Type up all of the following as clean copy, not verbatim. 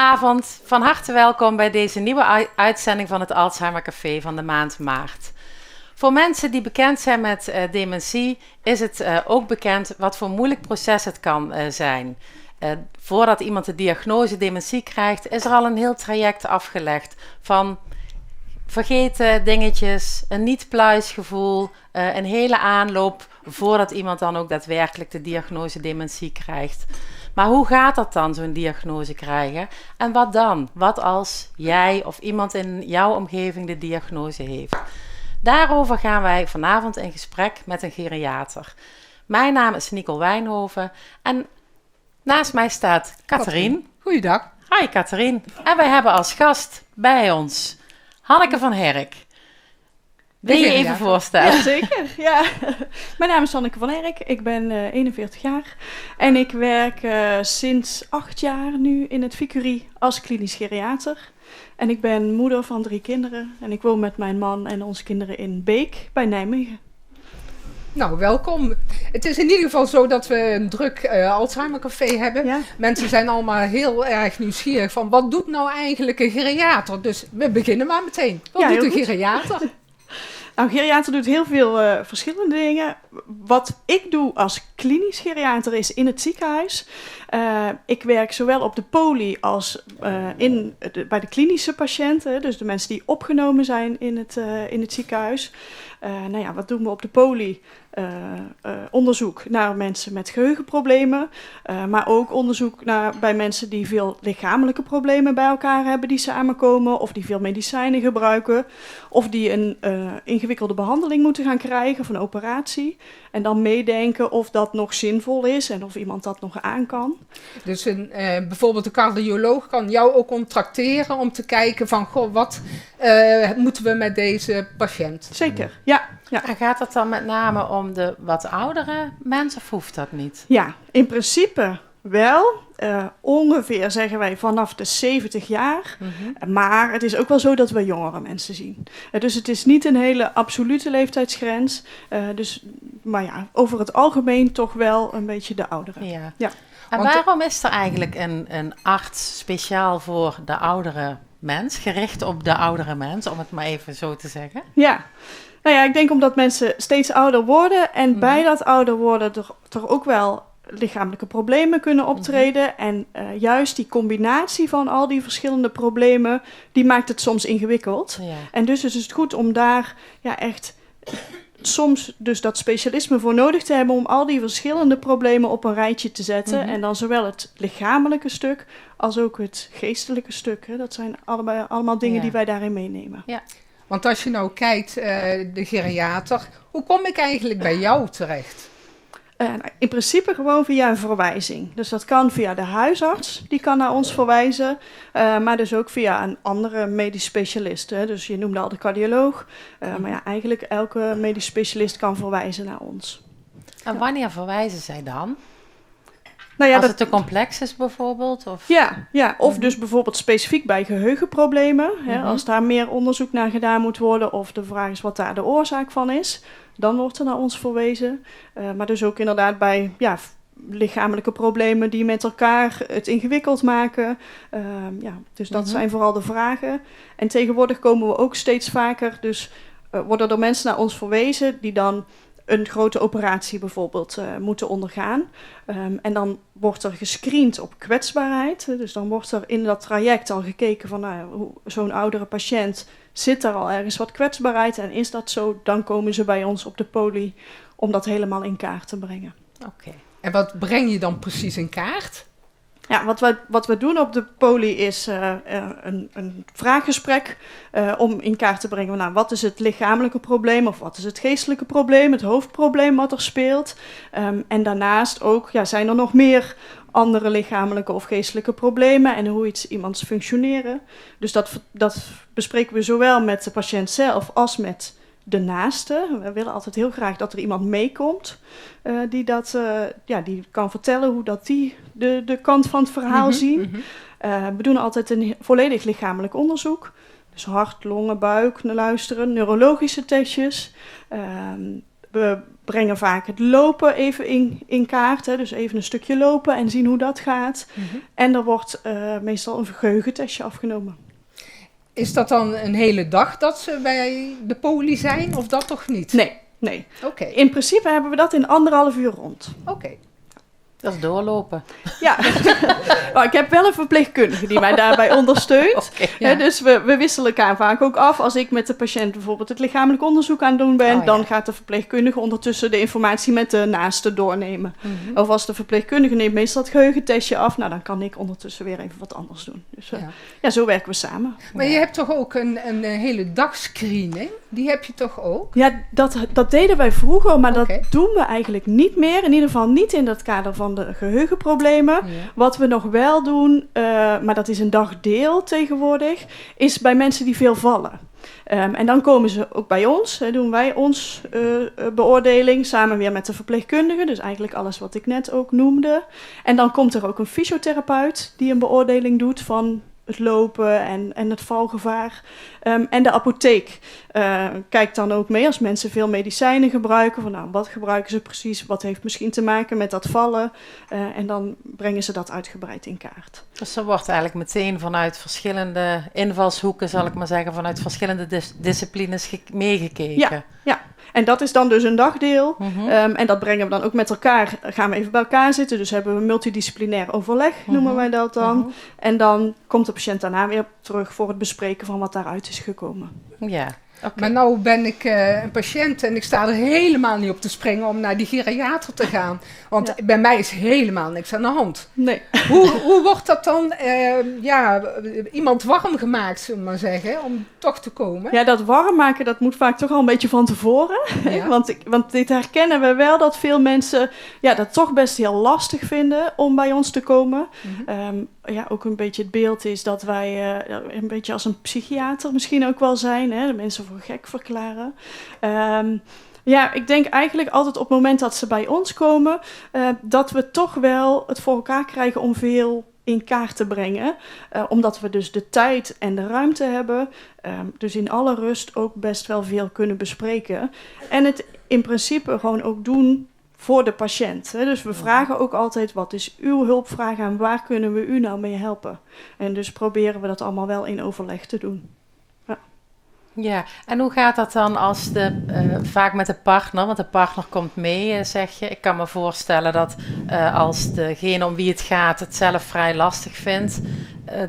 Goedenavond, van harte welkom bij deze nieuwe uitzending van het Alzheimer Café van de maand maart. Voor mensen die bekend zijn met dementie is het ook bekend wat voor moeilijk proces het kan zijn. Voordat iemand de diagnose dementie krijgt, is er al een heel traject afgelegd van vergeten dingetjes, een niet-pluisgevoel, een hele aanloop voordat iemand dan ook daadwerkelijk de diagnose dementie krijgt. Maar hoe gaat dat dan, zo'n diagnose krijgen? En wat dan? Wat als jij of iemand in jouw omgeving de diagnose heeft? Daarover gaan wij vanavond in gesprek met een geriater. Mijn naam is Nicole Wijnhoven en naast mij staat Catherine. Goeiedag. Hi Catherine. En wij hebben als gast bij ons Hanneke van Herk. Wil je je even voorstellen? Jazeker, ja. Mijn naam is Hanneke van Herk, ik ben 41 jaar en ik werk sinds 8 jaar nu in het Vicurie als klinisch geriater. En ik ben moeder van 3 kinderen en ik woon met mijn man en onze kinderen in Beek bij Nijmegen. Nou, welkom. Het is in ieder geval zo dat we een druk Alzheimer Café hebben. Ja. Mensen zijn allemaal heel erg nieuwsgierig van wat doet nou eigenlijk een geriater? Dus we beginnen maar meteen. Wat doet een geriater? Nou, geriater doet heel veel verschillende dingen. Wat ik doe als klinisch geriater is in het ziekenhuis. Ik werk zowel op de poli als bij de klinische patiënten. Dus de mensen die opgenomen zijn in het ziekenhuis. Wat doen we op de poli? Onderzoek naar mensen met geheugenproblemen. Maar ook onderzoek bij mensen die veel lichamelijke problemen bij elkaar hebben die samenkomen. Of die veel medicijnen gebruiken. Of die een ingewikkelde behandeling moeten gaan krijgen of een operatie. En dan meedenken of dat nog zinvol is en of iemand dat nog aan kan. Dus bijvoorbeeld de cardioloog kan jou ook contracteren om te kijken van wat moeten we met deze patiënt? Zeker, ja. En gaat het dan met name om de wat oudere mensen of hoeft dat niet? Ja, in principe wel. Ongeveer zeggen wij vanaf de 70 jaar. Mm-hmm. Maar het is ook wel zo dat we jongere mensen zien. Dus het is niet een hele absolute leeftijdsgrens. Maar ja, over het algemeen toch wel een beetje de ouderen. Ja. En waarom is er eigenlijk een arts speciaal voor de oudere mens? Gericht op de oudere mens, om het maar even zo te zeggen. Ja. Nou ja, ik denk omdat mensen steeds ouder worden. En bij dat ouder worden er ook wel lichamelijke problemen kunnen optreden. En juist die combinatie van al die verschillende problemen, die maakt het soms ingewikkeld. Ja. En dus is het goed om daar echt soms dus dat specialisme voor nodig te hebben om al die verschillende problemen op een rijtje te zetten. Mm-hmm. En dan zowel het lichamelijke stuk als ook het geestelijke stuk. Hè. Dat zijn allemaal dingen die wij daarin meenemen. Ja. Want als je nou kijkt, de geriater, hoe kom ik eigenlijk bij jou terecht? In principe gewoon via een verwijzing. Dus dat kan via de huisarts, die kan naar ons verwijzen. Maar dus ook via een andere medisch specialist. Hè. Dus je noemde al de cardioloog. Maar ja, eigenlijk elke medisch specialist kan verwijzen naar ons. En wanneer verwijzen zij dan? Nou ja, als het te complex is bijvoorbeeld? Of? Ja, of dus bijvoorbeeld specifiek bij geheugenproblemen. Hè, als daar meer onderzoek naar gedaan moet worden of de vraag is wat daar de oorzaak van is, dan wordt er naar ons verwezen. Maar dus ook inderdaad bij lichamelijke problemen die met elkaar het ingewikkeld maken. Dus dat zijn vooral de vragen. En tegenwoordig komen we ook steeds vaker, dus worden er mensen naar ons verwezen die dan een grote operatie bijvoorbeeld moeten ondergaan. En dan wordt er gescreend op kwetsbaarheid. Dus dan wordt er in dat traject al gekeken van zo'n oudere patiënt, zit er al ergens wat kwetsbaarheid en is dat zo, dan komen ze bij ons op de poli om dat helemaal in kaart te brengen. Oké. En wat breng je dan precies in kaart? Ja, wat we doen op de poli is een vraaggesprek om in kaart te brengen. Wat is het lichamelijke probleem of wat is het geestelijke probleem, het hoofdprobleem wat er speelt. En daarnaast ook, zijn er nog meer andere lichamelijke of geestelijke problemen en hoe iemands functioneren. Dus dat bespreken we zowel met de patiënt zelf als met de naaste. We willen altijd heel graag dat er iemand meekomt die kan vertellen hoe dat die de kant van het verhaal zien. We doen altijd een volledig lichamelijk onderzoek. Dus hart, longen, buik, luisteren, neurologische testjes. We brengen vaak het lopen even in kaart. Hè, dus even een stukje lopen en zien hoe dat gaat. Mhm. En er wordt meestal een geheugentestje afgenomen. Is dat dan een hele dag dat ze bij de poli zijn of dat toch niet? Nee. Oké. In principe hebben we dat in 1,5 uur rond. Oké. Dat is doorlopen. Ja, maar ik heb wel een verpleegkundige die mij daarbij ondersteunt. Oké. Ja. Dus we wisselen elkaar vaak ook af. Als ik met de patiënt bijvoorbeeld het lichamelijk onderzoek aan het doen ben, dan gaat de verpleegkundige ondertussen de informatie met de naaste doornemen. Mhm. Of als de verpleegkundige neemt meestal het geheugentestje af, nou dan kan ik ondertussen weer even wat anders doen. Dus Ja. zo werken we samen. Maar je hebt toch ook een hele dagscreening? Die heb je toch ook? Ja, dat deden wij vroeger, maar Oké. dat doen we eigenlijk niet meer. In ieder geval niet in dat kader van de geheugenproblemen. Ja. Wat we nog wel doen, maar dat is een dagdeel tegenwoordig, is bij mensen die veel vallen. En dan komen ze ook bij ons, doen wij ons beoordeling samen weer met de verpleegkundige. Dus eigenlijk alles wat ik net ook noemde. En dan komt er ook een fysiotherapeut die een beoordeling doet van het lopen en het valgevaar. En de apotheek kijkt dan ook mee als mensen veel medicijnen gebruiken. Van, nou, wat gebruiken ze precies? Wat heeft misschien te maken met dat vallen? En dan brengen ze dat uitgebreid in kaart. Dus er wordt eigenlijk meteen vanuit verschillende invalshoeken, zal ik maar zeggen, vanuit verschillende disciplines meegekeken. Ja. En dat is dan dus een dagdeel. Mhm. En dat brengen we dan ook met elkaar. Gaan we even bij elkaar zitten. Dus hebben we multidisciplinair overleg, noemen wij dat dan. Mhm. En dan komt de patiënt daarna weer terug voor het bespreken van wat daaruit is gekomen. Ja, oké. Maar nou ben ik een patiënt en ik sta er helemaal niet op te springen om naar die geriater te gaan. Want bij mij is helemaal niks aan de hand. Nee. Hoe wordt dat dan iemand warm gemaakt, zullen we maar zeggen, om toch te komen? Ja, dat warm maken, dat moet vaak toch al een beetje van tevoren. Ja. Want dit herkennen we wel, dat veel mensen dat toch best heel lastig vinden om bij ons te komen. Mhm. Ook een beetje het beeld is dat wij een beetje als een psychiater misschien ook wel zijn. Hè? De mensen voor gek verklaren. Ik denk eigenlijk altijd op het moment dat ze bij ons komen, dat we toch wel het voor elkaar krijgen om veel in kaart te brengen. Omdat we dus de tijd en de ruimte hebben. Dus in alle rust ook best wel veel kunnen bespreken. En het in principe gewoon ook doen voor de patiënt. Hè? Dus we vragen ook altijd, wat is uw hulpvraag en waar kunnen we u nou mee helpen? En dus proberen we dat allemaal wel in overleg te doen. Ja, en hoe gaat dat dan als vaak met de partner, want de partner komt mee, zeg je. Ik kan me voorstellen dat als degene om wie het gaat het zelf vrij lastig vindt,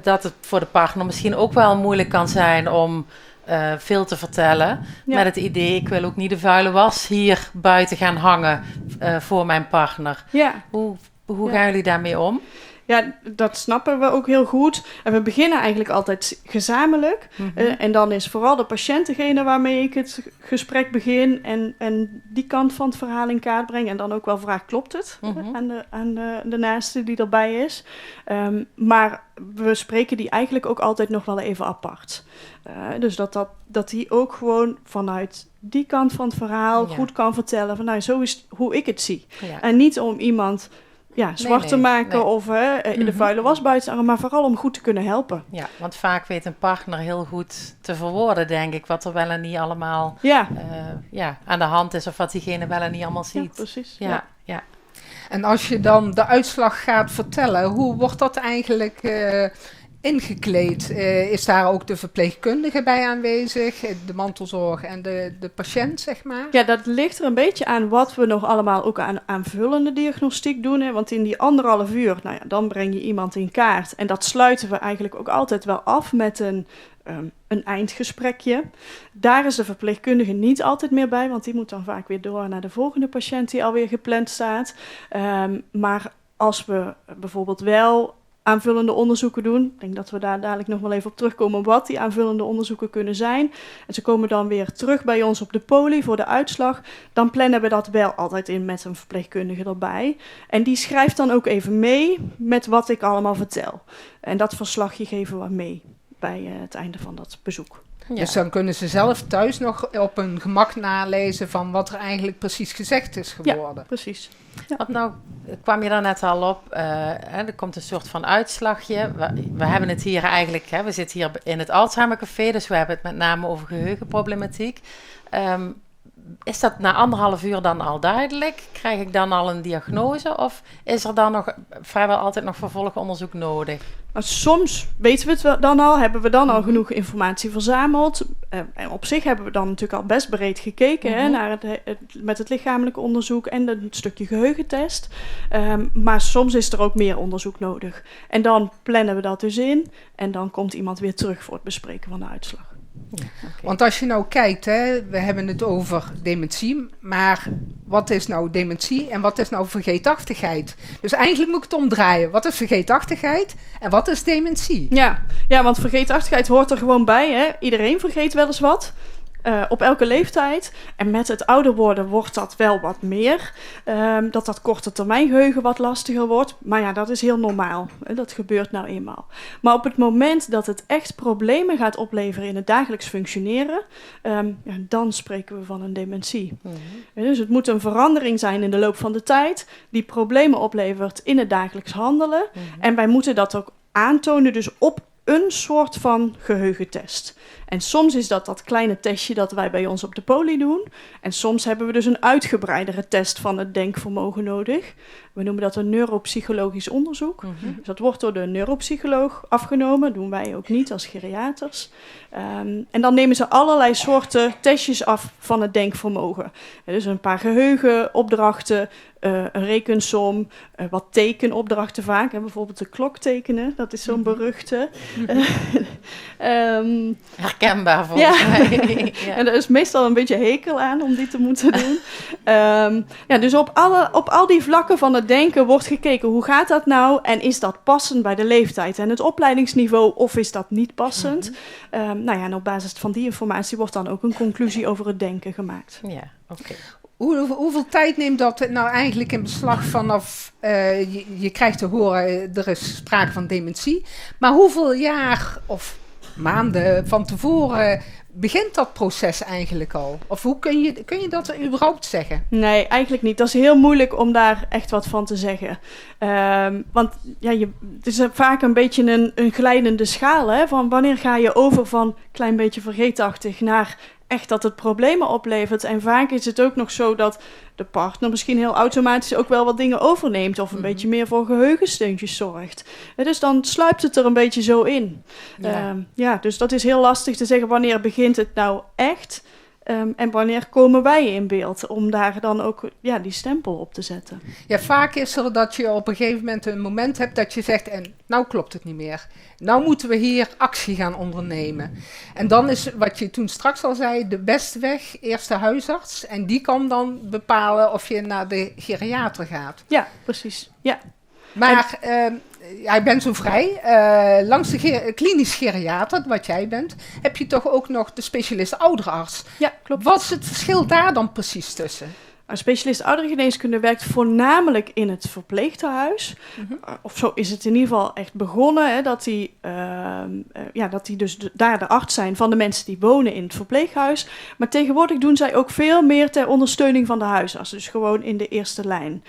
dat het voor de partner misschien ook wel moeilijk kan zijn om veel te vertellen. Ja. Met het idee, ik wil ook niet de vuile was hier buiten gaan hangen voor mijn partner. Ja. Hoe gaan jullie daarmee om? Ja, dat snappen we ook heel goed. En we beginnen eigenlijk altijd gezamenlijk. Mhm. En dan is vooral de patiënt degene waarmee ik het gesprek begin en die kant van het verhaal in kaart breng. En dan ook wel vraag, klopt het? Mhm. Aan de naaste die erbij is. Maar we spreken die eigenlijk ook altijd nog wel even apart. Dus dat die ook gewoon vanuit die kant van het verhaal goed kan vertellen. Van, nou, zo is hoe ik het zie. Ja. En niet om iemand zwart te maken of in de vuile was buiten te hangen, maar vooral om goed te kunnen helpen. Ja, want vaak weet een partner heel goed te verwoorden, denk ik, wat er wel en niet allemaal aan de hand is of wat diegene wel en niet allemaal ziet. Ja, precies. Ja. En als je dan de uitslag gaat vertellen, hoe wordt dat eigenlijk ingekleed? Is daar ook de verpleegkundige bij aanwezig, de mantelzorg en de patiënt, zeg maar? Ja, dat ligt er een beetje aan wat we nog allemaal ook aan aanvullende diagnostiek doen. Hè? Want in die 1,5 uur, dan breng je iemand in kaart. En dat sluiten we eigenlijk ook altijd wel af met een eindgesprekje. Daar is de verpleegkundige niet altijd meer bij, want die moet dan vaak weer door naar de volgende patiënt die alweer gepland staat. Maar als we bijvoorbeeld wel aanvullende onderzoeken doen, ik denk dat we daar dadelijk nog wel even op terugkomen wat die aanvullende onderzoeken kunnen zijn. En ze komen dan weer terug bij ons op de poli voor de uitslag. Dan plannen we dat wel altijd in met een verpleegkundige erbij. En die schrijft dan ook even mee met wat ik allemaal vertel. En dat verslagje geven we mee bij het einde van dat bezoek. Ja. Dus dan kunnen ze zelf thuis nog op hun gemak nalezen van wat er eigenlijk precies gezegd is geworden. Ja, precies. Want nou kwam je daar net al op, er komt een soort van uitslagje. We hebben het hier eigenlijk, we zitten hier in het Alzheimer Café, dus we hebben het met name over geheugenproblematiek. is dat na 1,5 uur dan al duidelijk? Krijg ik dan al een diagnose? Of is er dan nog vrijwel altijd nog vervolgonderzoek nodig? Maar soms weten we het dan al, hebben we dan al genoeg informatie verzameld. En op zich hebben we dan natuurlijk al best breed gekeken naar met het lichamelijk onderzoek en een stukje geheugentest. Maar soms is er ook meer onderzoek nodig. En dan plannen we dat dus in en dan komt iemand weer terug voor het bespreken van de uitslag. Ja, okay. Want als je nou kijkt, hè, we hebben het over dementie, maar wat is nou dementie en wat is nou vergeetachtigheid? Dus eigenlijk moet ik het omdraaien. Wat is vergeetachtigheid en wat is dementie? Ja, want vergeetachtigheid hoort er gewoon bij. Hè? Iedereen vergeet wel eens wat. Op elke leeftijd. En met het ouder worden wordt dat wel wat meer. Dat korte termijn geheugen wat lastiger wordt. Maar ja, dat is heel normaal. Dat gebeurt nou eenmaal. Maar op het moment dat het echt problemen gaat opleveren in het dagelijks functioneren, dan spreken we van een dementie. Dus het moet een verandering zijn in de loop van de tijd die problemen oplevert in het dagelijks handelen. En wij moeten dat ook aantonen dus op een soort van geheugentest. En soms is dat kleine testje dat wij bij ons op de poli doen. En soms hebben we dus een uitgebreidere test van het denkvermogen nodig. We noemen dat een neuropsychologisch onderzoek. Dus dat wordt door de neuropsycholoog afgenomen. Dat doen wij ook niet als geriaters. En dan nemen ze allerlei soorten testjes af van het denkvermogen. Dus een paar geheugenopdrachten, een rekensom, wat tekenopdrachten vaak. Bijvoorbeeld de klok tekenen, dat is zo'n beruchte. Herkenbaar volgens mij. Ja. En er is meestal een beetje hekel aan om die te moeten doen. Dus op al die vlakken van het denken wordt gekeken, hoe gaat dat nou? En is dat passend bij de leeftijd en het opleidingsniveau, of is dat niet passend? En op basis van die informatie wordt dan ook een conclusie over het denken gemaakt. Ja, oké. Hoeveel tijd neemt dat nou eigenlijk in beslag vanaf je krijgt te horen, er is sprake van dementie. Maar hoeveel jaar of maanden van tevoren begint dat proces eigenlijk al? Of hoe kun je dat überhaupt zeggen? Nee, eigenlijk niet. Dat is heel moeilijk om daar echt wat van te zeggen. Want het is vaak een beetje een glijdende schaal. Hè, van wanneer ga je over van klein beetje vergeetachtig naar echt dat het problemen oplevert. En vaak is het ook nog zo dat de partner misschien heel automatisch ook wel wat dingen overneemt of een beetje meer voor geheugensteuntjes zorgt. Dus dan sluipt het er een beetje zo in. Dus dat is heel lastig te zeggen wanneer begint het nou echt en wanneer komen wij in beeld om daar dan ook die stempel op te zetten. Ja, vaak is er dat je op een gegeven moment een moment hebt dat je zegt, en nou klopt het niet meer. Nou moeten we hier actie gaan ondernemen. En dan is, wat je toen straks al zei, de beste weg, eerst de huisarts. En die kan dan bepalen of je naar de geriater gaat. Ja, precies. Ja. Maar jij bent zo vrij. Langs de klinisch geriater, wat jij bent, heb je toch ook nog de specialist ouderarts. Ja, klopt. Wat is het verschil daar dan precies tussen? Een specialist ouderengeneeskunde werkt voornamelijk in het verpleegtehuis. Of zo is het in ieder geval echt begonnen. Hè, dat die dus daar de arts zijn van de mensen die wonen in het verpleeghuis. Maar tegenwoordig doen zij ook veel meer ter ondersteuning van de huisarts. Dus gewoon in de eerste lijn.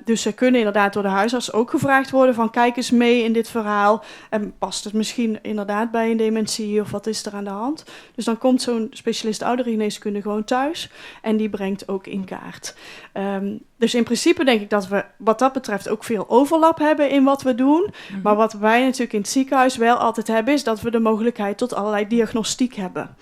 Dus ze kunnen inderdaad door de huisarts ook gevraagd worden van kijk eens mee in dit verhaal. En past het misschien inderdaad bij een dementie of wat is er aan de hand? Dus dan komt zo'n specialist ouderengeneeskunde gewoon thuis. En die brengt ook in kaart. Dus in principe denk ik dat we wat dat betreft ook veel overlap hebben in wat we doen. Maar wat wij natuurlijk in het ziekenhuis wel altijd hebben is dat we de mogelijkheid tot allerlei diagnostiek hebben.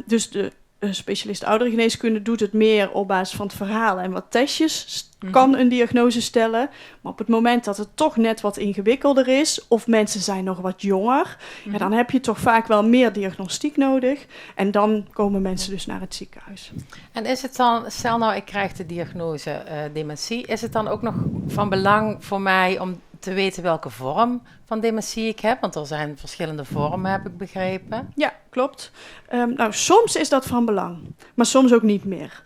Dus de specialist ouderengeneeskunde doet het meer op basis van het verhaal en wat testjes kan een diagnose stellen. Maar op het moment dat het toch net wat ingewikkelder is of mensen zijn nog wat jonger, dan heb je toch vaak wel meer diagnostiek nodig. En dan komen mensen dus naar het ziekenhuis. En is het dan, stel nou ik krijg de diagnose dementie, is het dan ook nog van belang voor mij om te weten welke vorm van dementie ik heb? Want er zijn verschillende vormen, heb ik begrepen. Ja, klopt. Soms is dat van belang, maar soms ook niet meer.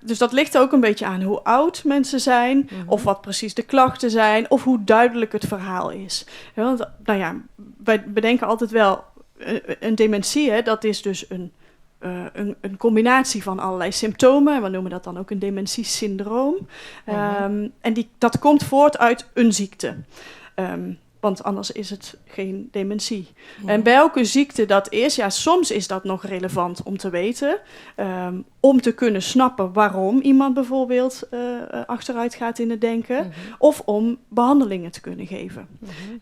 Dus dat ligt er ook een beetje aan hoe oud mensen zijn, of wat precies de klachten zijn, of hoe duidelijk het verhaal is. Want, wij bedenken altijd wel, een dementie, dat is dus een combinatie van allerlei symptomen. We noemen dat dan ook een dementiesyndroom. En dat komt voort uit een ziekte. Want anders is het geen dementie. En bij welke ziekte dat is, soms is dat nog relevant om te weten. Om te kunnen snappen waarom iemand bijvoorbeeld achteruit gaat in het denken. Of om behandelingen te kunnen geven.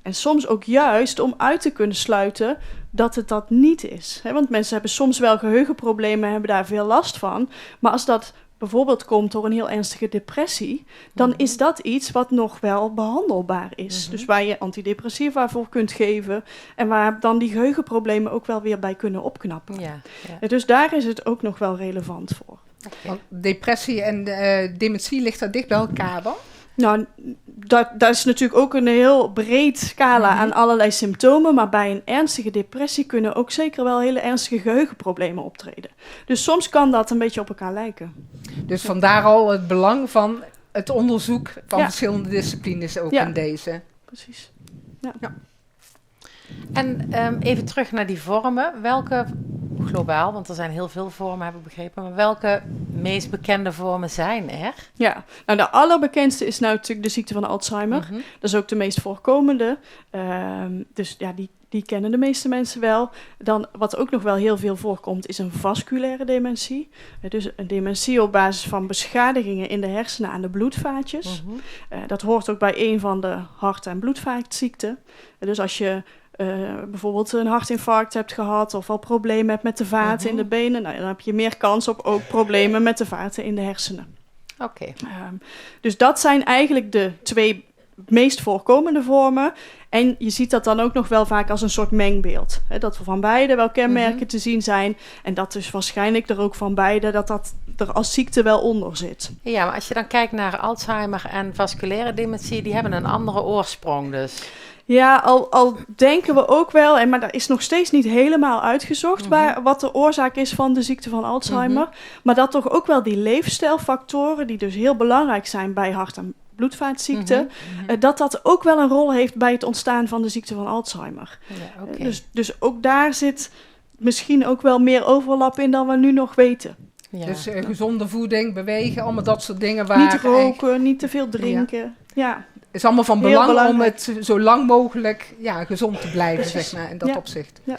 En soms ook juist om uit te kunnen sluiten dat het dat niet is. Want mensen hebben soms wel geheugenproblemen en hebben daar veel last van. Maar als dat bijvoorbeeld komt door een heel ernstige depressie, dan is dat iets wat nog wel behandelbaar is. Dus waar je antidepressiva voor kunt geven en waar dan die geheugenproblemen ook wel weer bij kunnen opknappen. Dus daar is het ook nog wel relevant voor. Want depressie en dementie ligt daar dicht bij elkaar dan? Nou, dat is natuurlijk ook een heel breed scala aan allerlei symptomen, maar bij een ernstige depressie kunnen ook zeker wel hele ernstige geheugenproblemen optreden. Dus soms kan dat een beetje op elkaar lijken. Dus vandaar al het belang van het onderzoek van verschillende disciplines ook in deze. Precies. Ja. En even terug naar die vormen. Welke, globaal, want er zijn heel veel vormen, heb ik begrepen, maar welke meest bekende vormen zijn er? Ja, nou de allerbekendste is nou natuurlijk de ziekte van Alzheimer. Dat is ook de meest voorkomende. Dus die kennen de meeste mensen wel. Dan, wat ook nog wel heel veel voorkomt, is een vasculaire dementie. Dus een dementie op basis van beschadigingen in de hersenen aan de bloedvaatjes. Dat hoort ook bij een van de hart- en bloedvaatziekten. Dus als je bijvoorbeeld een hartinfarct hebt gehad of al problemen hebt met de vaten in de benen, dan heb je meer kans op ook problemen met de vaten in de hersenen. Oké. Dus dat zijn eigenlijk de twee meest voorkomende vormen. En je ziet dat dan ook nog wel vaak als een soort mengbeeld. Dat er van beide wel kenmerken te zien zijn. En dat dus waarschijnlijk er ook van beide dat er als ziekte wel onder zit. Ja, maar als je dan kijkt naar Alzheimer en vasculaire dementie, die hebben een andere oorsprong dus. Ja, al denken we ook wel, maar dat is nog steeds niet helemaal uitgezocht wat de oorzaak is van de ziekte van Alzheimer. Maar dat toch ook wel die leefstijlfactoren, die dus heel belangrijk zijn bij hart- en bloedvaatziekten, dat ook wel een rol heeft bij het ontstaan van de ziekte van Alzheimer. Ja, dus ook daar zit misschien ook wel meer overlap in dan we nu nog weten. Ja. Dus gezonde voeding, bewegen, allemaal dat soort dingen. Niet roken, niet te veel drinken. Ja. Het is allemaal van belang om het zo lang mogelijk gezond te blijven, zeg maar, in dat opzicht. Ja.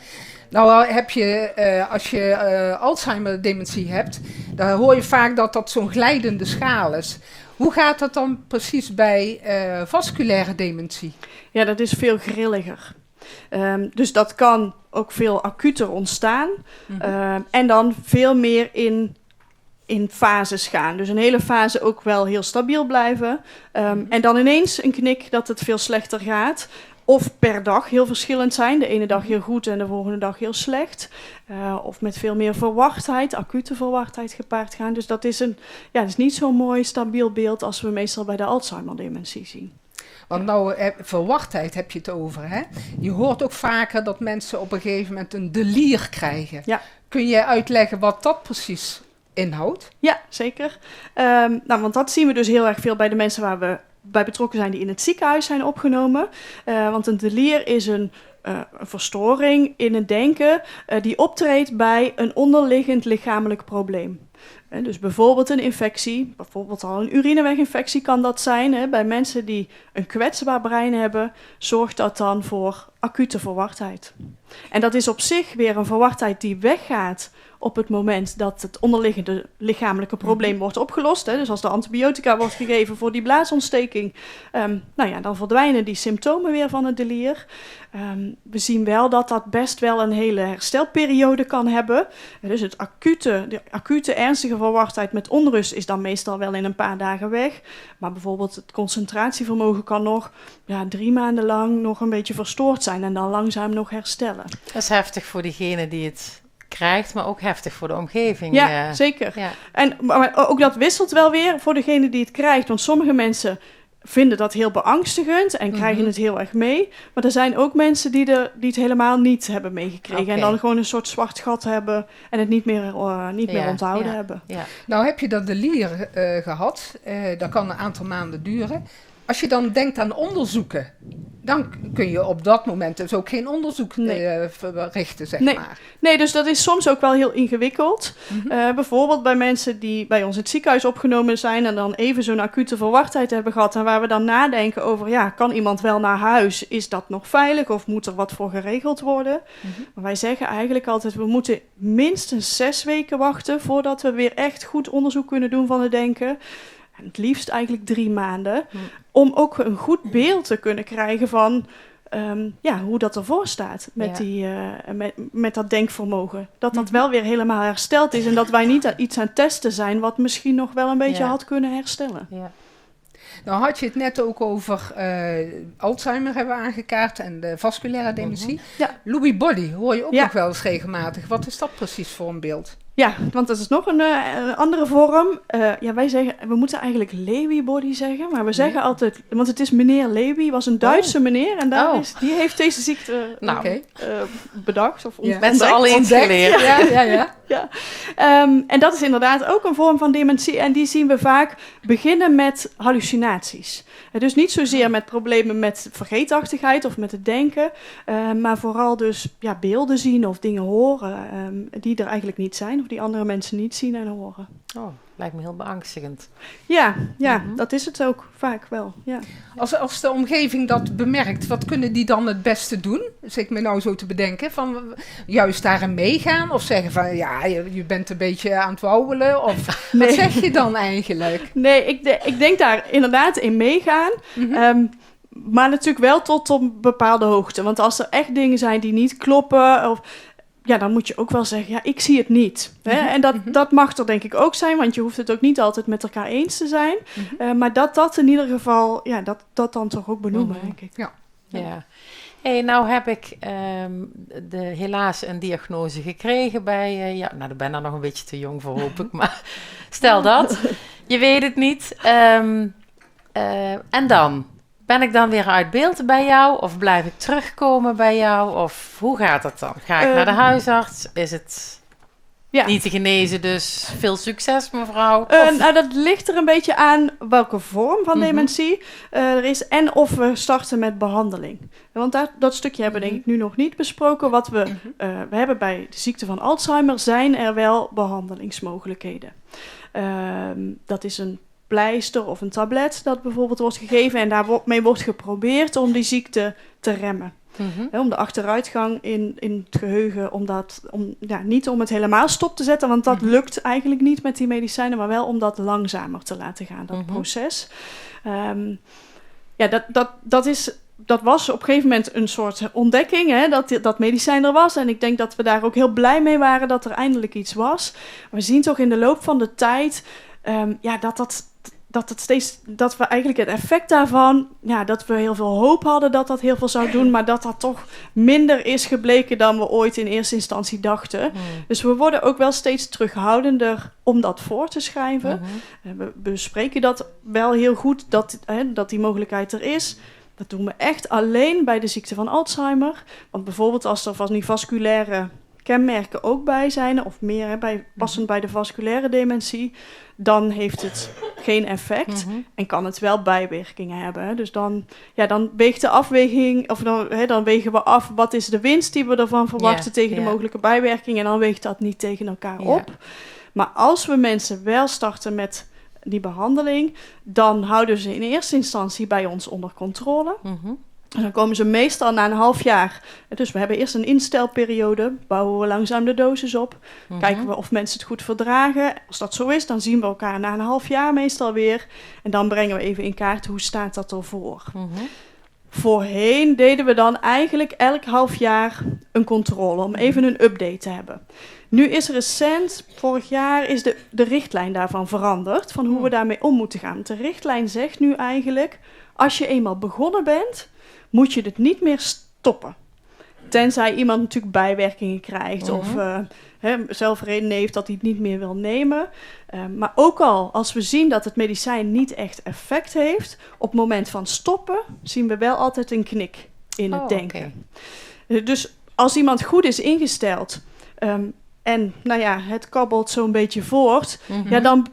Nou heb je, als je Alzheimer-dementie hebt, dan hoor je vaak dat zo'n glijdende schaal is. Hoe gaat dat dan precies bij vasculaire dementie? Ja, dat is veel grilliger. Dus dat kan ook veel acuter ontstaan. En dan veel meer in fases gaan. Dus een hele fase ook wel heel stabiel blijven. En dan ineens een knik dat het veel slechter gaat. Of per dag heel verschillend zijn. De ene dag heel goed en de volgende dag heel slecht. Of met veel meer verwachtheid, acute verwachtheid gepaard gaan. Dus dat is dat is niet zo'n mooi stabiel beeld als we meestal bij de Alzheimer-dementie zien. Want verwachtheid heb je het over, hè? Je hoort ook vaker dat mensen op een gegeven moment een delier krijgen. Ja. Kun je uitleggen wat dat precies inhoudt? Ja, zeker. Want dat zien we dus heel erg veel bij de mensen waar we bij betrokken zijn die in het ziekenhuis zijn opgenomen. Want een delier is een verstoring in het denken die optreedt bij een onderliggend lichamelijk probleem. Dus bijvoorbeeld een infectie, bijvoorbeeld al een urineweginfectie kan dat zijn. Bij mensen die een kwetsbaar brein hebben, zorgt dat dan voor acute verwachtheid. En dat is op zich weer een verwachtheid die weggaat op het moment dat het onderliggende lichamelijke probleem wordt opgelost. Dus als de antibiotica wordt gegeven voor die blaasontsteking, dan verdwijnen die symptomen weer van het delier. We zien wel dat dat best wel een hele herstelperiode kan hebben. Dus de acute ernstige verwachtheid met onrust is dan meestal wel in een paar dagen weg. Maar bijvoorbeeld het concentratievermogen kan nog 3 maanden lang nog een beetje verstoord zijn en dan langzaam nog herstellen. Dat is heftig voor diegene die het krijgt, maar ook heftig voor de omgeving. Ja, zeker. Ja. Maar ook dat wisselt wel weer voor degene die het krijgt. Want sommige mensen vinden dat heel beangstigend en krijgen het heel erg mee. Maar er zijn ook mensen die het helemaal niet hebben meegekregen. En dan gewoon een soort zwart gat hebben en het niet meer onthouden hebben. Ja. Nou heb je dat delier gehad. Dat kan een aantal maanden duren. Als je dan denkt aan onderzoeken, dan kun je op dat moment dus ook geen onderzoek verrichten, zeg maar. Nee, dus dat is soms ook wel heel ingewikkeld. Bijvoorbeeld bij mensen die bij ons in het ziekenhuis opgenomen zijn en dan even zo'n acute verwachtheid hebben gehad en waar we dan nadenken over, kan iemand wel naar huis? Is dat nog veilig of moet er wat voor geregeld worden? Maar wij zeggen eigenlijk altijd, we moeten minstens 6 weken wachten voordat we weer echt goed onderzoek kunnen doen van het denken. En het liefst eigenlijk 3 maanden. Om ook een goed beeld te kunnen krijgen van hoe dat ervoor staat met dat denkvermogen. Dat wel weer helemaal hersteld is. En dat wij niet iets aan het testen zijn wat misschien nog wel een beetje had kunnen herstellen. Ja. Nou had je het net ook over Alzheimer hebben aangekaart en de vasculaire dementie. Ja. Lewy body hoor je ook nog wel eens regelmatig. Wat is dat precies voor een beeld? Ja, want dat is nog een andere vorm. Wij zeggen, we moeten eigenlijk Lewy body zeggen, maar we zeggen altijd, want het is meneer Lewy, was een Duitse meneer en die heeft deze ziekte bedacht of ontdekt. Met z'n allen iets geleerd. Ja. En dat is inderdaad ook een vorm van dementie en die zien we vaak beginnen met hallucinaties. Dus niet zozeer met problemen met vergeetachtigheid of met het denken, maar vooral dus beelden zien of dingen horen die er eigenlijk niet zijn of die andere mensen niet zien en horen. Oh, lijkt me heel beangstigend. Ja, dat is het ook vaak wel. Ja. Als de omgeving dat bemerkt, wat kunnen die dan het beste doen? Zit ik me nou zo te bedenken, van juist daarin meegaan of zeggen van je bent een beetje aan het wauwelen of wat zeg je dan eigenlijk? Nee, ik denk daar inderdaad in meegaan. Maar natuurlijk wel tot op een bepaalde hoogte. Want als er echt dingen zijn die niet kloppen dan moet je ook wel zeggen, ik zie het niet. Hè? En dat mag er denk ik ook zijn, want je hoeft het ook niet altijd met elkaar eens te zijn. Maar dat in ieder geval, dat dan toch ook benoemen, denk ik. Ja. Hey, nou heb ik helaas een diagnose gekregen bij... ik ben daar nog een beetje te jong voor, hoop ik. Maar stel dat, je weet het niet. En dan? Ben ik dan weer uit beeld bij jou? Of blijf ik terugkomen bij jou? Of hoe gaat het dan? Ga ik naar de huisarts? Is het niet te genezen, dus veel succes, mevrouw? Dat ligt er een beetje aan welke vorm van dementie er is en of we starten met behandeling. Want dat stukje hebben we denk ik nu nog niet besproken. Wat we hebben bij de ziekte van Alzheimer zijn er wel behandelingsmogelijkheden. Dat is een pleister of een tablet dat bijvoorbeeld wordt gegeven en daarmee wordt geprobeerd om die ziekte te remmen. Om de achteruitgang in het geheugen, niet om het helemaal stop te zetten, want dat lukt eigenlijk niet met die medicijnen, maar wel om dat langzamer te laten gaan, dat proces. Dat was op een gegeven moment een soort ontdekking, dat medicijn er was. En ik denk dat we daar ook heel blij mee waren dat er eindelijk iets was. We zien toch in de loop van de tijd dat we eigenlijk het effect daarvan, dat we heel veel hoop hadden dat heel veel zou doen, maar dat toch minder is gebleken dan we ooit in eerste instantie dachten. Dus we worden ook wel steeds terughoudender om dat voor te schrijven. We bespreken dat wel heel goed, dat die mogelijkheid er is. Dat doen we echt alleen bij de ziekte van Alzheimer. Want bijvoorbeeld als er van die vasculaire kenmerken ook bij zijn, of meer passend bij de vasculaire dementie, dan heeft het geen effect en kan het wel bijwerkingen hebben. Dus dan weegt de afweging, of dan wegen we af wat is de winst die we ervan verwachten tegen de mogelijke bijwerking en dan weegt dat niet tegen elkaar op. Maar als we mensen wel starten met die behandeling, dan houden ze in eerste instantie bij ons onder controle. En dan komen ze meestal na een half jaar. Dus we hebben eerst een instelperiode, bouwen we langzaam de dosis op. Kijken we of mensen het goed verdragen. Als dat zo is, dan zien we elkaar na een half jaar meestal weer. En dan brengen we even in kaart hoe staat dat ervoor. Voorheen deden we dan eigenlijk elk half jaar een controle om even een update te hebben. Nu is recent, vorig jaar, is de richtlijn daarvan veranderd, van hoe we daarmee om moeten gaan. De richtlijn zegt nu eigenlijk, als je eenmaal begonnen bent, moet je het niet meer stoppen. Tenzij iemand natuurlijk bijwerkingen krijgt of zelf reden heeft dat hij het niet meer wil nemen. Maar ook al als we zien dat het medicijn niet echt effect heeft, op het moment van stoppen zien we wel altijd een knik in het denken. Dus als iemand goed is ingesteld, en het kabbelt zo'n beetje voort,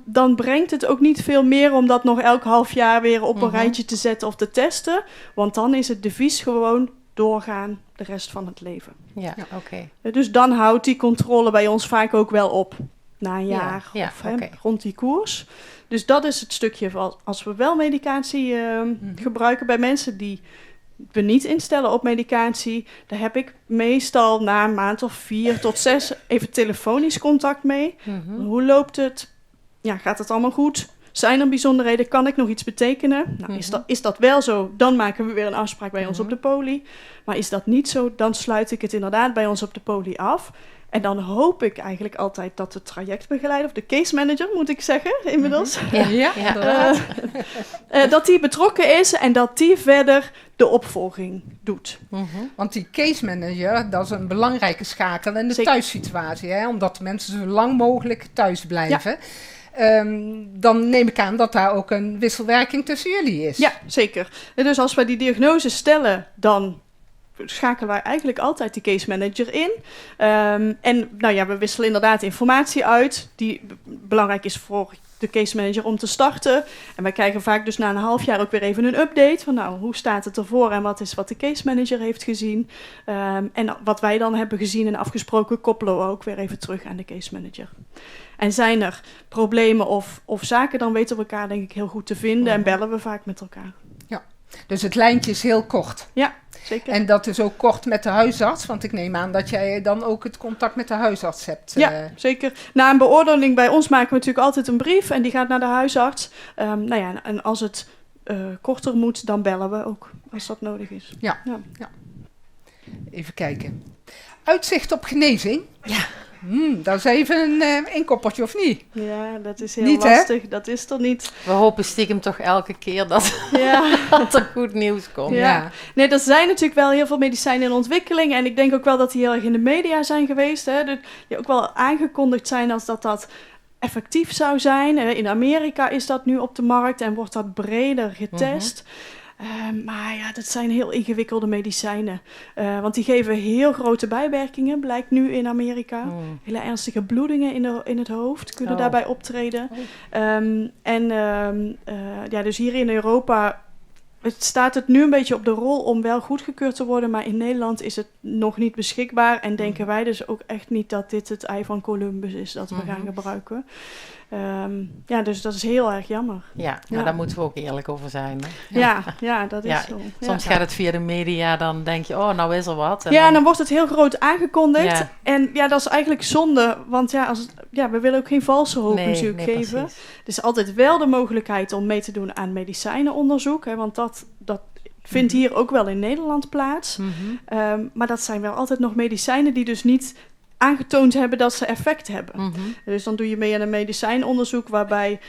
dan brengt het ook niet veel meer om dat nog elk half jaar weer op een rijtje te zetten of te testen. Want dan is het devies gewoon doorgaan de rest van het leven. Ja, oké. Dus dan houdt die controle bij ons vaak ook wel op. Na een jaar rond die koers. Dus dat is het stukje als we wel medicatie gebruiken bij mensen die we niet instellen op medicatie. Daar heb ik meestal na een maand of 4 tot 6 even telefonisch contact mee. Hoe loopt het? Ja, gaat het allemaal goed? Zijn er bijzonderheden? Kan ik nog iets betekenen? Nou, is dat wel zo? Dan maken we weer een afspraak bij ons op de poli. Maar is dat niet zo? Dan sluit ik het inderdaad bij ons op de poli af. En dan hoop ik eigenlijk altijd dat de trajectbegeleider, of de case manager moet ik zeggen inmiddels, dat die betrokken is en dat die verder de opvolging doet. Want die case manager, dat is een belangrijke schakel in de thuissituatie, hè? Omdat de mensen zo lang mogelijk thuis blijven. Ja. Dan neem ik aan dat daar ook een wisselwerking tussen jullie is. Ja, zeker. En dus als wij die diagnose stellen, dan schakelen wij eigenlijk altijd die case manager in. En we wisselen inderdaad informatie uit die belangrijk is voor de case manager om te starten. En wij krijgen vaak dus na een half jaar ook weer even een update van hoe staat het ervoor en wat is wat de case manager heeft gezien. En wat wij dan hebben gezien en afgesproken koppelen we ook weer even terug aan de case manager. En zijn er problemen of zaken, dan weten we elkaar denk ik heel goed te vinden en bellen we vaak met elkaar. Ja, dus het lijntje is heel kort. Ja, zeker. En dat is ook kort met de huisarts, want ik neem aan dat jij dan ook het contact met de huisarts hebt. Ja, zeker. Na een beoordeling bij ons maken we natuurlijk altijd een brief en die gaat naar de huisarts. En als het korter moet, dan bellen we ook, als dat nodig is. Ja. Even kijken. Uitzicht op genezing? Ja. Dat is even een inkoppertje, of niet? Ja, dat is heel lastig. Hè? Dat is er niet. We hopen stiekem toch elke keer dat er goed nieuws komt. Ja. Nee, er zijn natuurlijk wel heel veel medicijnen in ontwikkeling. En ik denk ook wel dat die heel erg in de media zijn geweest. Hè? Die ook wel aangekondigd zijn als dat effectief zou zijn. In Amerika is dat nu op de markt en wordt dat breder getest. Maar dat zijn heel ingewikkelde medicijnen. Want die geven heel grote bijwerkingen, blijkt nu in Amerika. Hele ernstige bloedingen in het hoofd kunnen daarbij optreden. Dus hier in Europa staat het nu een beetje op de rol om wel goedgekeurd te worden. Maar in Nederland is het nog niet beschikbaar. En denken wij dus ook echt niet dat dit het ei van Columbus is dat we gaan gebruiken. Dus dat is heel erg jammer. Ja, maar daar moeten we ook eerlijk over zijn. Hè? Ja, dat is zo. Soms gaat het via de media, dan denk je, nou is er wat. En dan wordt het heel groot aangekondigd. Ja. En dat is eigenlijk zonde, want we willen ook geen valse hoop natuurlijk geven. Precies. Er is altijd wel de mogelijkheid om mee te doen aan medicijnenonderzoek, hè, want dat vindt hier ook wel in Nederland plaats. Maar dat zijn wel altijd nog medicijnen die dus niet aangetoond hebben dat ze effect hebben. Dus dan doe je mee aan een medicijnonderzoek waarbij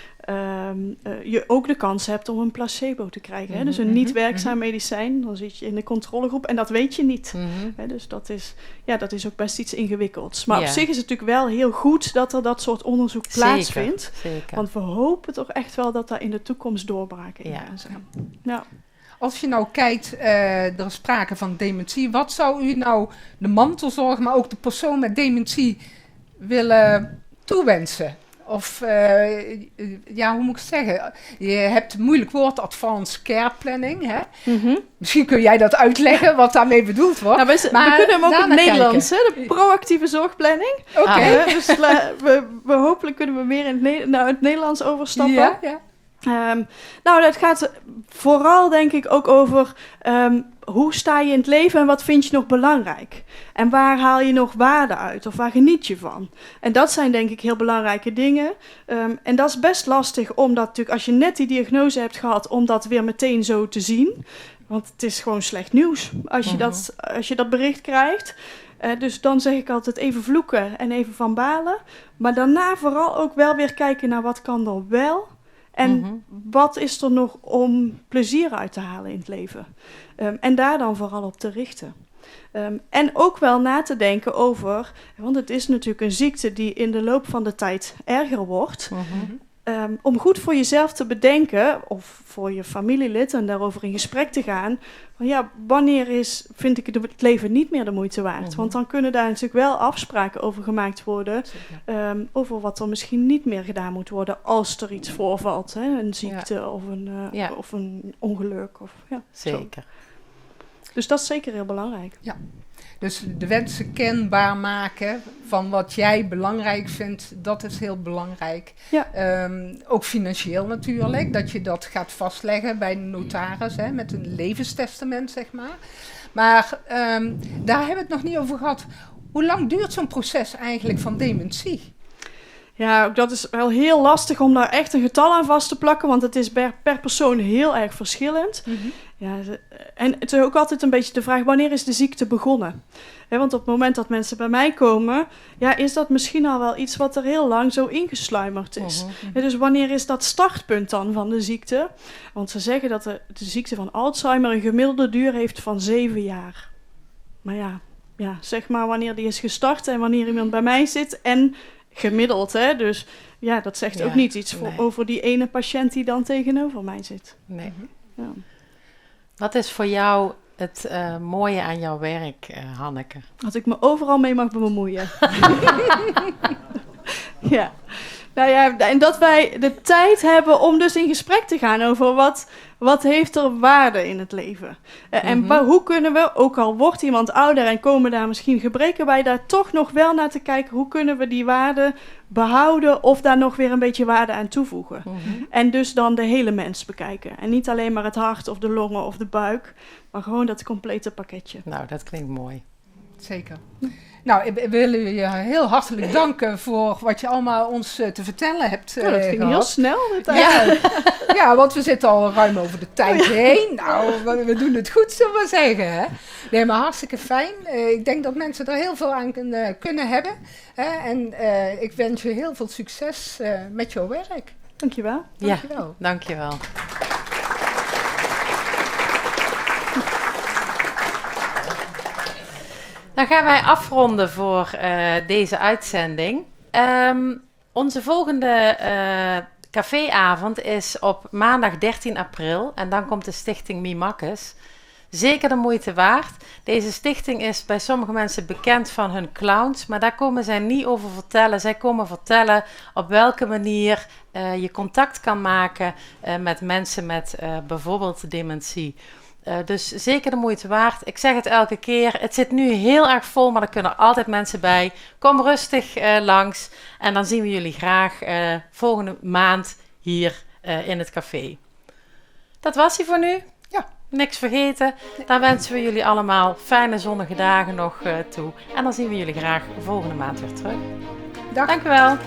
je ook de kans hebt om een placebo te krijgen. Hè? Dus een niet werkzaam medicijn, dan zit je in de controlegroep en dat weet je niet. Hè? Dus dat is ook best iets ingewikkelds. Maar op zich is het natuurlijk wel heel goed dat er dat soort onderzoek plaatsvindt. Zeker. Want we hopen toch echt wel dat daar in de toekomst doorbraken in gaan zijn. Ja. Als je nou kijkt, er is sprake van dementie. Wat zou u nou de mantelzorg, maar ook de persoon met dementie willen toewensen? Of, hoe moet ik het zeggen? Je hebt een moeilijk woord, advanced care planning. Hè? Misschien kun jij dat uitleggen, wat daarmee bedoeld wordt. We kunnen hem ook in het Nederlands, hè? De proactieve zorgplanning. Oké. Dus we hopelijk kunnen we meer in het Nederlands overstappen. Ja. Dat gaat vooral denk ik ook over hoe sta je in het leven en wat vind je nog belangrijk? En waar haal je nog waarde uit of waar geniet je van? En dat zijn denk ik heel belangrijke dingen. En dat is best lastig omdat natuurlijk als je net die diagnose hebt gehad, om dat weer meteen zo te zien. Want het is gewoon slecht nieuws als je dat bericht krijgt. Dus dan zeg ik altijd even vloeken en even van balen. Maar daarna vooral ook wel weer kijken naar wat kan er wel. En wat is er nog om plezier uit te halen in het leven? En daar dan vooral op te richten. En ook wel na te denken over, want het is natuurlijk een ziekte die in de loop van de tijd erger wordt. om goed voor jezelf te bedenken, of voor je familielid, en daarover in gesprek te gaan. Van ja, wanneer vind ik het leven niet meer de moeite waard? Want dan kunnen daar natuurlijk wel afspraken over gemaakt worden. Over wat er misschien niet meer gedaan moet worden als er iets voorvalt. Hè? Een ziekte of een ongeluk. Zeker. Dus dat is zeker heel belangrijk. Ja. Dus de wensen kenbaar maken van wat jij belangrijk vindt, dat is heel belangrijk. Ja. Ook financieel natuurlijk, dat je dat gaat vastleggen bij de notaris, hè, met een levenstestament, zeg maar. Maar daar hebben we het nog niet over gehad. Hoe lang duurt zo'n proces eigenlijk van dementie? Ja, ook dat is wel heel lastig om daar echt een getal aan vast te plakken, want het is per persoon heel erg verschillend. Mm-hmm. Ja, en het is ook altijd een beetje de vraag, wanneer is de ziekte begonnen? Want op het moment dat mensen bij mij komen, is dat misschien al wel iets wat er heel lang zo ingesluimerd is. Dus wanneer is dat startpunt dan van de ziekte? Want ze zeggen dat de ziekte van Alzheimer een gemiddelde duur heeft van 7 jaar. Maar ja, zeg maar wanneer die is gestart en wanneer iemand bij mij zit en gemiddeld, hè? Dus ja, dat zegt ook niet iets over die ene patiënt die dan tegenover mij zit. Nee. Ja. Wat is voor jou het mooie aan jouw werk, Hanneke? Dat ik me overal mee mag bemoeien. Ja. Nou ja, en dat wij de tijd hebben om dus in gesprek te gaan over wat heeft er waarde in het leven. En hoe kunnen we, ook al wordt iemand ouder en komen daar misschien gebreken bij, daar toch nog wel naar te kijken, hoe kunnen we die waarde behouden of daar nog weer een beetje waarde aan toevoegen. En dus dan de hele mens bekijken. En niet alleen maar het hart of de longen of de buik, maar gewoon dat complete pakketje. Nou, dat klinkt mooi. Zeker. Nou, we willen je heel hartelijk danken voor wat je allemaal ons te vertellen hebt dat ging gehad. heel snel. Ja, want we zitten al ruim over de tijd heen. Nou, we doen het goed, zullen we zeggen. Hè? Nee, maar hartstikke fijn. Ik denk dat mensen er heel veel aan kunnen hebben. En ik wens je heel veel succes met jouw werk. Dankjewel. Dankjewel. Dankjewel. Dan gaan wij afronden voor deze uitzending. Onze volgende caféavond is op maandag 13 april. En dan komt de stichting Mimakkes. Zeker de moeite waard. Deze stichting is bij sommige mensen bekend van hun clowns. Maar daar komen zij niet over vertellen. Zij komen vertellen op welke manier je contact kan maken met mensen met bijvoorbeeld dementie. Dus zeker de moeite waard. Ik zeg het elke keer. Het zit nu heel erg vol, maar er kunnen altijd mensen bij. Kom rustig langs. En dan zien we jullie graag volgende maand hier in het café. Dat was hij voor nu. Ja. Niks vergeten. Dan wensen we jullie allemaal fijne zonnige dagen nog toe. En dan zien we jullie graag volgende maand weer terug. Dag. Dank u wel.